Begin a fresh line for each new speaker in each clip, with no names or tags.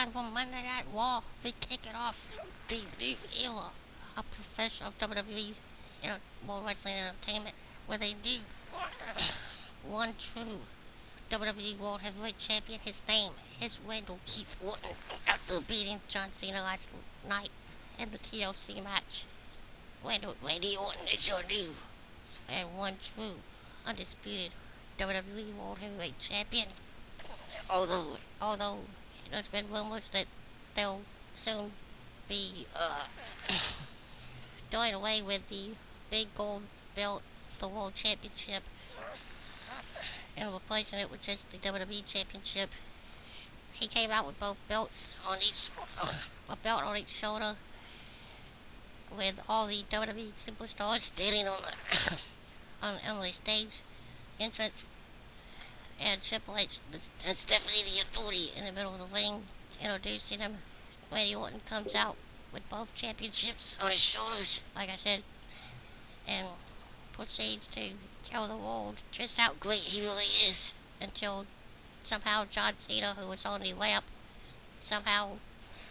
And from Monday Night Raw, we kick it off the new era of professional WWE World Wrestling Entertainment with a new one true WWE World Heavyweight Champion. His name is Randall Keith Orton. After beating John Cena last night in the TLC match, Randy Orton is your new and one true undisputed WWE World Heavyweight Champion. Although there's been rumors that they'll soon be doing away with the big gold belt, the World Championship, and replacing it with just the WWE Championship. He came out with both belts on each, a belt on each shoulder, with all the WWE superstars standing on the stage entrance, and Triple H and Stephanie the Authority in the middle of the ring introducing him. Randy Orton comes out with both championships on his shoulders, like I said, and proceeds to tell the world just how great he really is, until somehow John Cena, who was on the way up, somehow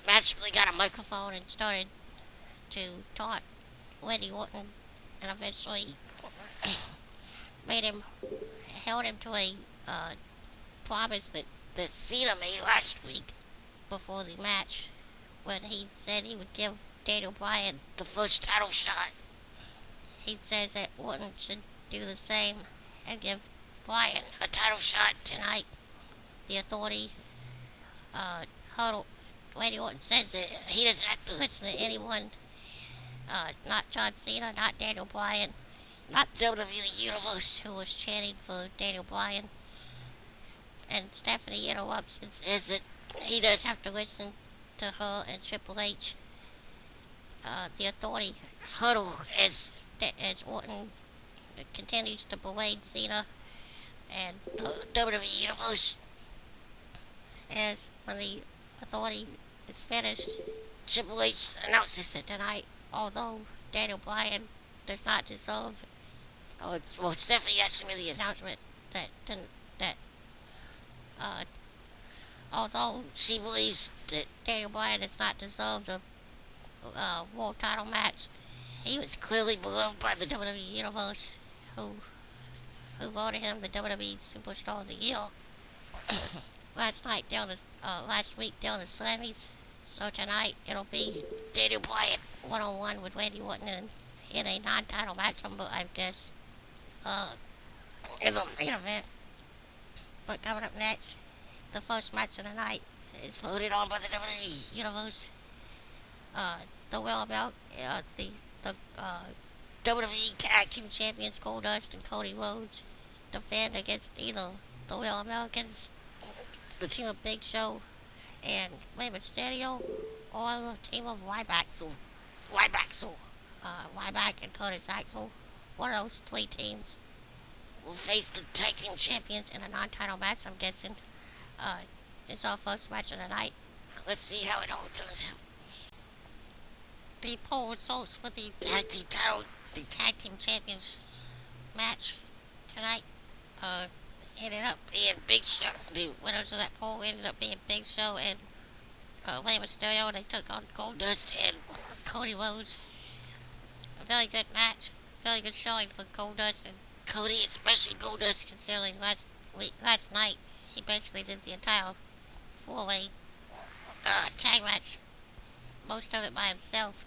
magically got a microphone and started to taunt Randy Orton, and eventually held him to a promise that Cena made last week before the match, when he said he would give Daniel Bryan the first title shot. He says that Orton should do the same and give Bryan a title shot tonight. The Authority huddle. Randy Orton says that he doesn't have to listen to anyone, not John Cena, not Daniel Bryan, not the WWE Universe, who was chanting for Daniel Bryan. And Stephanie interrupts and says that he does have to listen to her and Triple H. The Authority huddle as Orton continues to berate Cena and the WWE Universe. As when the Authority is finished, Triple H announces that tonight, although Daniel Bryan does not deserve, well, Stephanie actually made the announcement that although she believes that Daniel Bryan does not deserve the world title match, he was clearly beloved by the WWE Universe, who voted him the WWE Superstar of the Year last week during the Slammies. So tonight it'll be Daniel Bryan one-on-one with Randy Orton in a non-title match, I guess, in the main event. But coming up next, the first match of the night is voted on by the WWE Universe. The WWE Tag Team Champions Goldust and Cody Rhodes defend against either the Real Americans, the team of Big Show and Rey Mysterio, or the team of Ryback and Curtis Axel. One of those three teams will face the Tag Team Champions in a non-title match, I'm guessing. It's our first match of the night. Let's see how it all turns out. The poll results for the Tag Team Champions match tonight ended up being Big Show. The winners of that poll ended up being Big Show and Rey Mysterio. They took on Goldust and Cody Rhodes. A very good match. Very good showing for Goldust and Cody, especially Goldust, considering last night he basically did the entire four-way tag match, most of it by himself.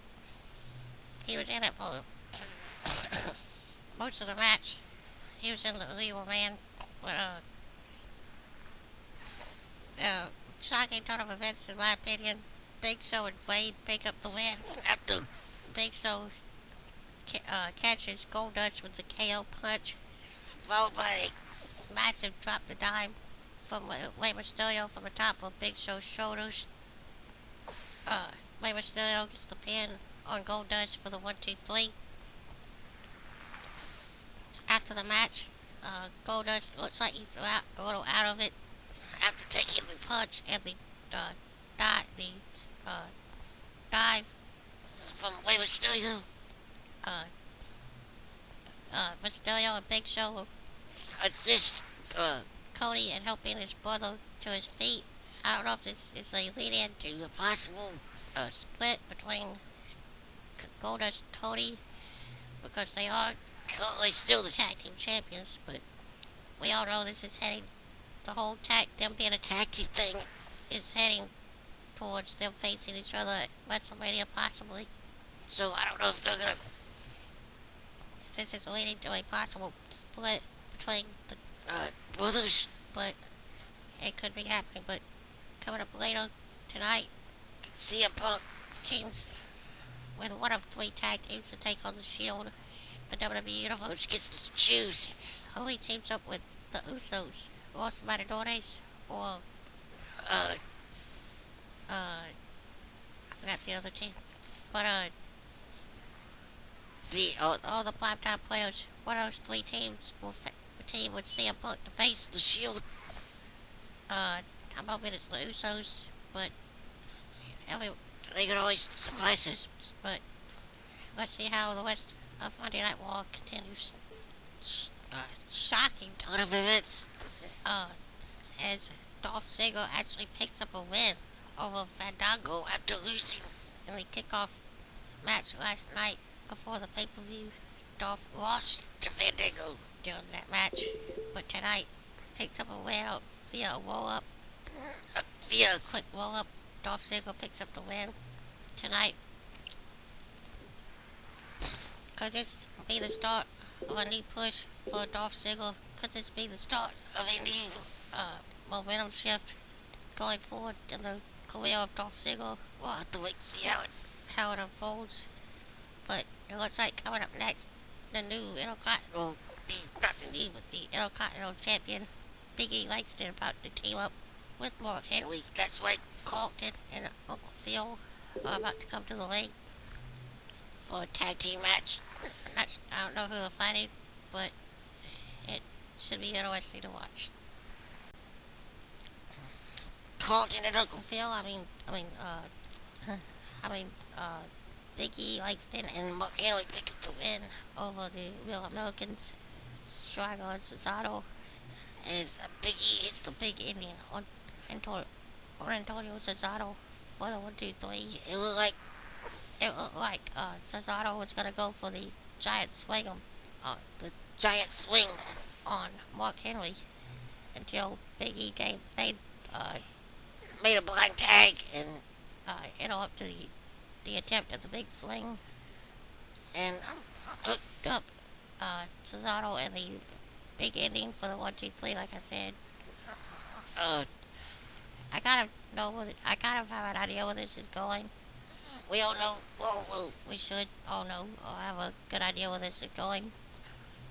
He was in it for most of the match. He was in the legal man. But shocking turn of events, in my opinion. Big Show and Wade pick up the win after Big Show catches Goldust with the KO punch, followed by a massive drop to dime from Rey Mysterio from the top of Big Show's shoulders. Rey Mysterio gets the pin on Goldust for the 1-2-3. After the match, Goldust looks like he's a little out of it after taking the punch and the dive from Rey Mysterio. Mysterio and Big Show assist Cody in helping his brother to his feet I don't know if this is a lead in to a possible split between Goldust and Cody because they are currently still the tag team champions, but we all know this is heading, the whole them being a tag team thing is heading towards them facing each other at WrestleMania possibly. So I don't know if they're gonna, if this is leading to a possible split between the brothers, but it could be happening. But coming up later tonight, CM Punk teams with one of three tag teams to take on the Shield. The WWE Universe gets to choose who he teams up with, the Usos, Los Matadores, or uh, I forgot the other team, but all the five-time players. One of those three teams will team with CM Punk to face the Shield. I'm hoping it's the Usos, but every, they could always surprise us. But let's see how the rest of Monday Night Raw continues. Shocking turn of events. As Dolph Ziggler actually picks up a win over Fandango after losing in the kickoff match last night before the pay-per-view. Dolph lost to Fandango during that match, but tonight picks up a win via a roll-up. Via a quick roll-up, Dolph Ziggler picks up the win tonight. Could this be the start of a new push for Dolph Ziggler? Could this be the start of a new momentum shift going forward in the career of Dolph Ziggler? We'll have to wait and see how it unfolds. But it looks like coming up next, the new Intercontinental, not the new, but the Intercontinental Champion, Big E Langston, about to team up with Mark Henry. That's right, Carlton and Uncle Phil are about to come to the ring for a tag team match. I don't know who they're fighting, but it should be interesting to watch. Carlton and Uncle Phil, Big E Langston and Mark Henry pick up the win over the Real Americans, Striker and Cesaro, as Big E hits the Big Indian on Antonio Cesaro for the 1-2-3. It looked like Cesaro was gonna go for the giant swing on Mark Henry until Big E made a blind tag and interrupted the attempt at the big swing and hooked up Cesaro and the big ending for the 1-2-3. Like I said, I kind of have an idea where this is going. We all know. We should all know or have a good idea where this is going.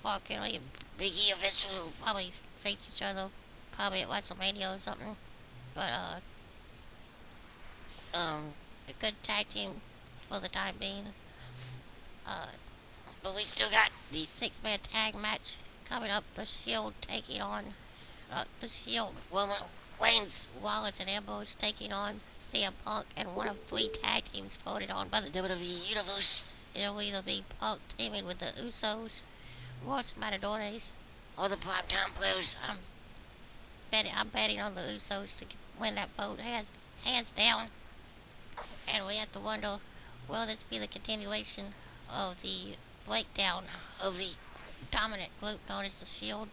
Mark Henry and Big E eventually will probably face each other, probably at WrestleMania or something. But a good tag team for the time being. But we still got the 6-man tag match coming up. The Shield taking on the Shield. Wayne's, Wallace, and Ambrose taking on CM Punk, and one of three tag teams voted on by the WWE Universe. It'll either be Punk teaming with the Usos, Los Matadores, or the Primetime Blues. I'm betting on the Usos to win that vote, hands down. And we have to wonder, will this be the continuation of the breakdown of the dominant group known as the Shield?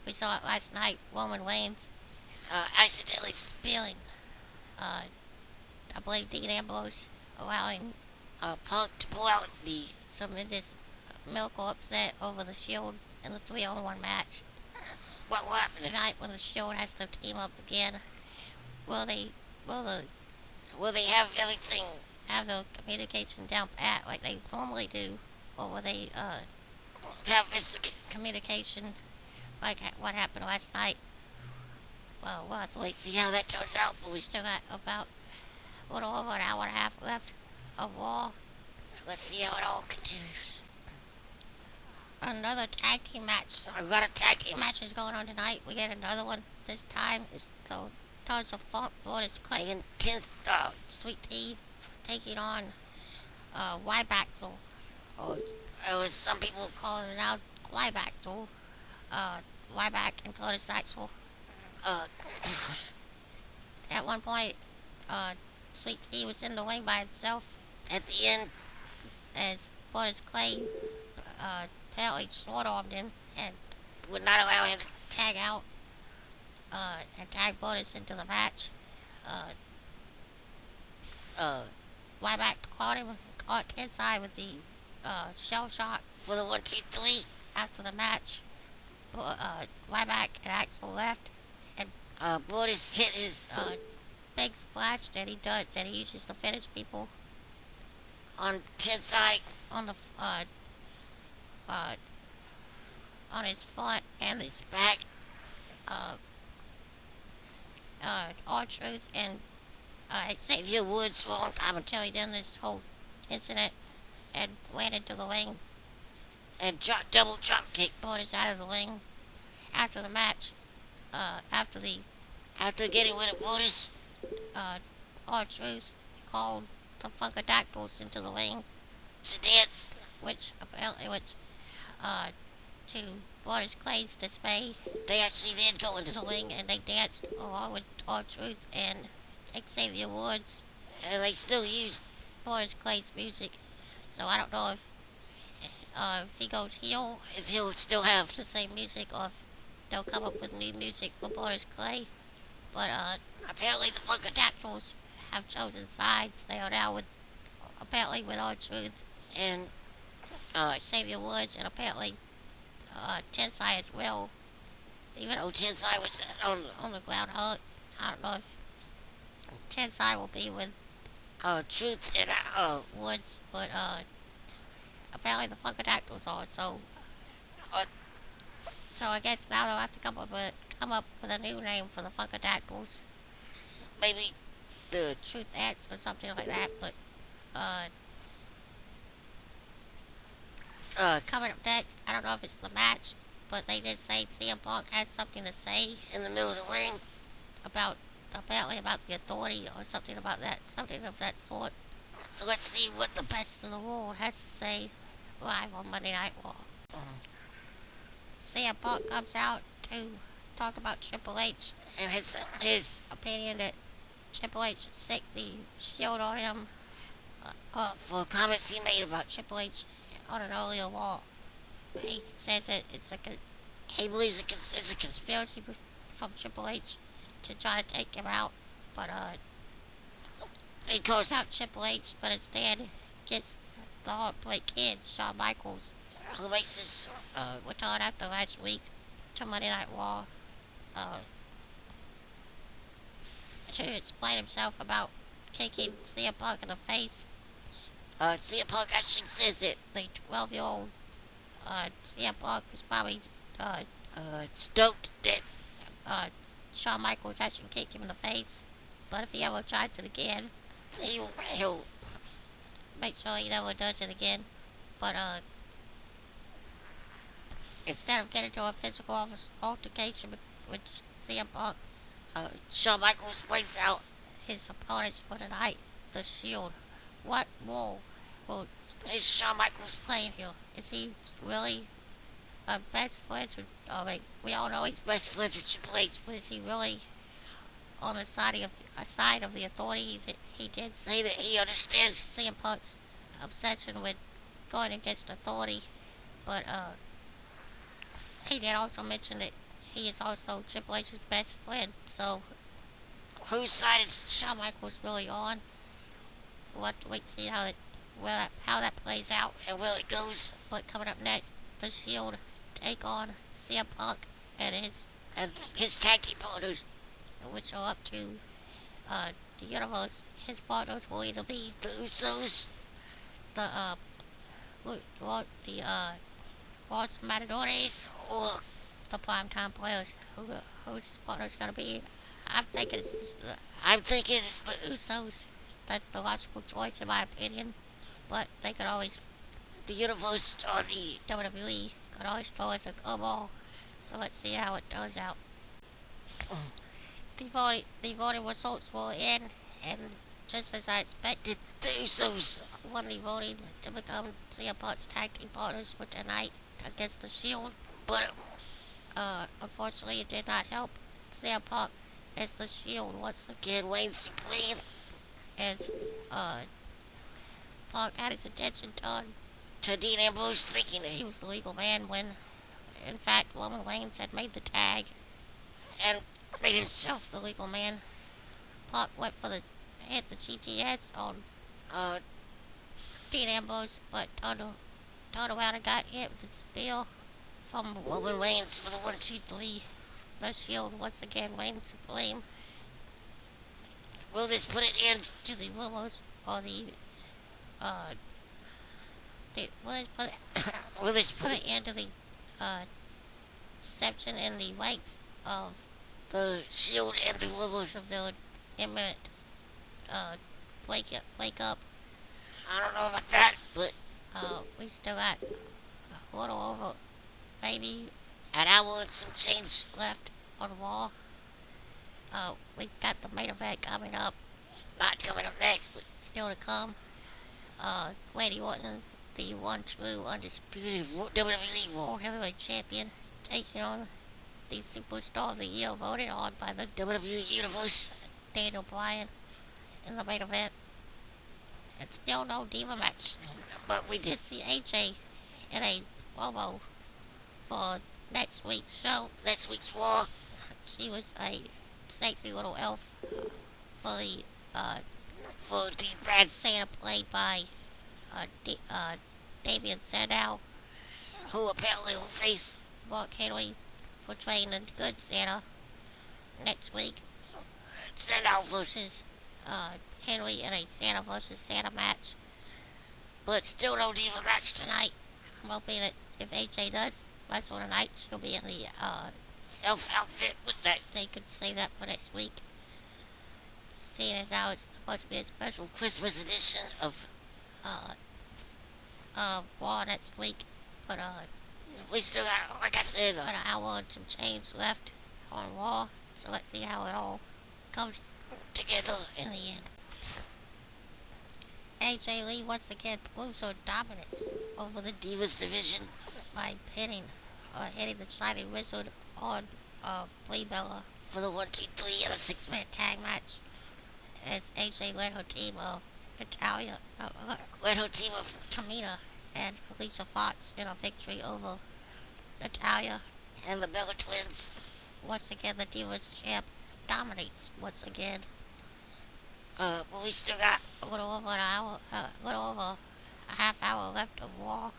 We saw it last night. Roman Reigns accidentally spilling, I believe, Dean Ambrose, allowing Punk to pull out the tremendous miracle upset over the Shield in the 3-on-1 match. What will happen tonight when the Shield has to team up again? Will they have everything, have the communication down pat like they normally do, or will they have miscommunication like what happened last night? Well, we'll have to wait and see how that turns out, but we still got about a little over an hour and a half left of Raw. Let's see how it all continues. Another tag team match. A lot of tag team matches going on tonight. We get another one. This time it's the Tons of Funk, Lourdes Clay, and Sweet Tea taking on Wybaxel. It was some people calling it out Wybaxel. Wyback and Lourdes Axel. one point, Sweet Tea was in the ring by himself at the end as Borders Clay apparently short-armed him and would not allow him to tag out and tag Borders into the match. Uh, Ryback caught inside with the shell shock for the 1-2-3 after the match. Ryback and Axel left, and Borders hit his big splash that he uses to finish people on Tensai on the uh, on his front and his back. R-Truth and Xavier Woods for a long time until he done this whole incident and ran into the ring and double drop kick Borders out of the ring after the match. After getting rid of Borders, R-Truth called the Funkadactyls into the ring to dance, which apparently was to Borders Clay's dismay. They actually did go into the ring and they danced along with R-Truth and Xavier Woods, and they still use Borders Clay's music. So I don't know if he goes heel, if he'll still have the same music, or if they'll come up with new music for Borders Clay. But apparently the Funkadactyls have chosen sides. They are now apparently with R-Truth and Xavier Woods, and apparently Tensai as well. Even though Tensai was on the ground hurt, I don't know if Tensai will be with Truth and Woods, but apparently the Funkadactyls are. So I guess now they'll have to come up with a new name for the Funkadactyls. Maybe the Truth X or something like that. But coming up next, I don't know if it's the match, but they did say CM Punk had something to say in the middle of the ring apparently about the Authority or something of that sort. So let's see what the best in the world has to say live on Monday Night Raw. CM Punk comes out to talk about Triple H and his opinion that Triple H sick the shield on him for comments he made about Triple H on an earlier Raw. He says that he believes it's a conspiracy from Triple H to try to take him out, but he calls out Triple H, but instead gets the Heartbreak Kid, Shawn Michaels, who makes his return after last week to Monday Night Raw, to explain himself about kicking CM Punk in the face. CM Punk actually says that the 12-year-old CM Punk was probably stoked that Shawn Michaels actually kicked him in the face, but if he ever tries it again, he'll make sure he never does it again. But instead of getting into a physical altercation with CM Punk, Shawn Michaels points out his opponents for tonight, The Shield. What role is Shawn Michaels playing here? Is he really best friends with, we all know he's best friends with Triple H, but is he really on the side of the Authority? He did say that he understands CM Punk's obsession with going against Authority, but he did also mention that he is also Triple H's best friend, so whose side is Shawn Michaels really on? We'll have to wait to see how that plays out and where it goes. But coming up next, The Shield take on CM Punk and his tag team partners, which are up to the Universe. His partners will either be the Usos, the Los Matadores, or the Primetime Players. Who's his partner's gonna be? I'm thinking it's the Usos. That's the logical choice in my opinion. But the Universe or the WWE could always throw us a curveball. So let's see how it turns out. The voting results were in, and just as I expected, the Usos won the voting to become CM Punk's tag team partners for tonight against the Shield. But unfortunately, it did not help CM Punk as the Shield once again reigns supreme, as Punk had his attention turned to Dean Ambrose, thinking that he was the legal man when, in fact, Roman Reigns had made the tag and made himself the legal man. Punk went for the hit the GTS on uh, Dean Ambrose, but turned around and got hit with a spear from Roman Reigns for the 1, 2, 3. The Shield once again reigns supreme. Will this put an end to the rumors or uh, will this put an end to the deception in the ranks of the Shield and the rumors of their imminent break up? I don't know about that, but we still got a little over maybe an hour and some change left on Raw. We got the main event coming up. Not coming up next, but still to come. Randy Orton, the one true undisputed WWE World Heavyweight Champion, taking on the Superstar of the Year voted on by the WWE Universe, Daniel Bryan, in the main event. And still no Diva match, but we did see AJ in a promo for next week's show, next week's Raw. She was a sexy little elf for the bad Santa played by Damian Sandow, who apparently will face Mark Henry portraying the good Santa next week. Sandow versus Henry in a Santa versus Santa match. But still no Diva match tonight. I'm hoping that if AJ does wrestle tonight, she'll be in the elf outfit with that. They could say that for next week. Seeing as how it's supposed to be a special Christmas edition of Raw next week. But we still got, like I said, an hour and some change left on Raw. So let's see how it all comes together in the end. AJ Lee once again proves her dominance over the Divas division by hitting the Shining Wizard on Brie Bella for the 1, 2, 3 and a 6-man tag match. As AJ led her team of Tamina and Alicia Fox in a victory over Natalya and the Bella Twins. Once again, the Divas champ dominates once again. But we still got a little over a half hour left of Raw.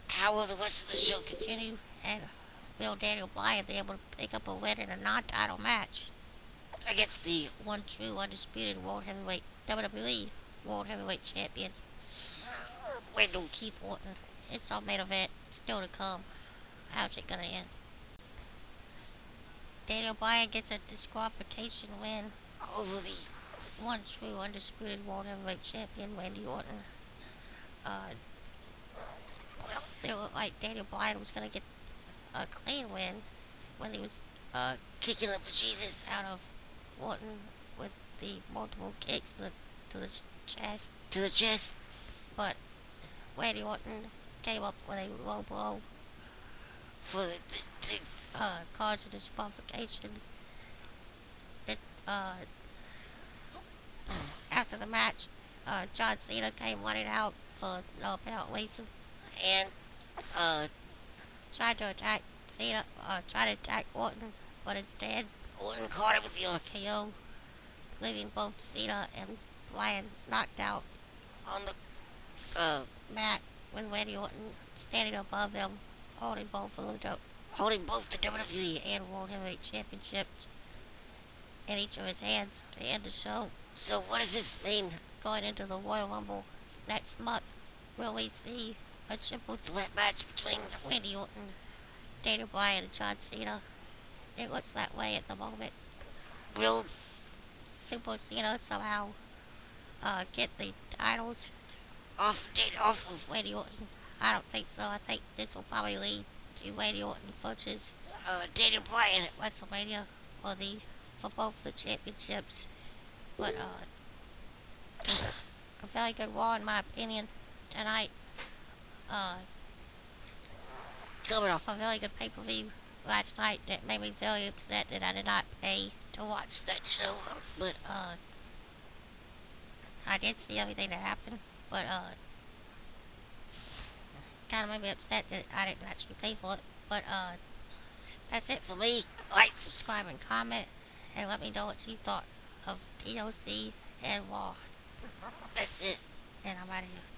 How will the rest of the show continue? And will Daniel Bryan be able to pick up a win in a non-title match against the one true undisputed WWE World Heavyweight Champion, Wendell Keith Orton? It's our main event, still to come. How's it gonna end? Daniel Bryan gets a disqualification win over the one true undisputed World Heavyweight Champion, Randy Orton. It looked like Daniel Bryan was gonna get a clean win when he was kicking the bejesus out of Orton with the multiple kicks to the chest. But Randy Orton came up with a low blow for the cause of disqualification. After the match, John Cena came running out for no apparent reason and tried to attack Orton, but instead Orton caught him with the RKO, leaving both Cena and Bryan knocked out on the mat, with Randy Orton standing above them, holding both the WWE and World Heavyweight Championships in each of his hands to end the show. So what does this mean going into the Royal Rumble next month? Will we see a triple threat match between Randy Orton, Daniel Bryan, and John Cena? It looks that way at the moment. Will Super Cena somehow get the titles off of Randy Orton? I don't think so. I think this will probably lead to Randy Orton versus Daniel Bryan at WrestleMania for both the championships. But a very good Raw in my opinion tonight. Coming off a very good pay-per-view last night that made me very upset that I did not pay to watch that show. But I did see everything that happened. But kind of made me upset that I didn't actually pay for it. But that's it for me. Like, subscribe, and comment, and let me know what you thought of DOC and Raw. That's it, and I'm out of here.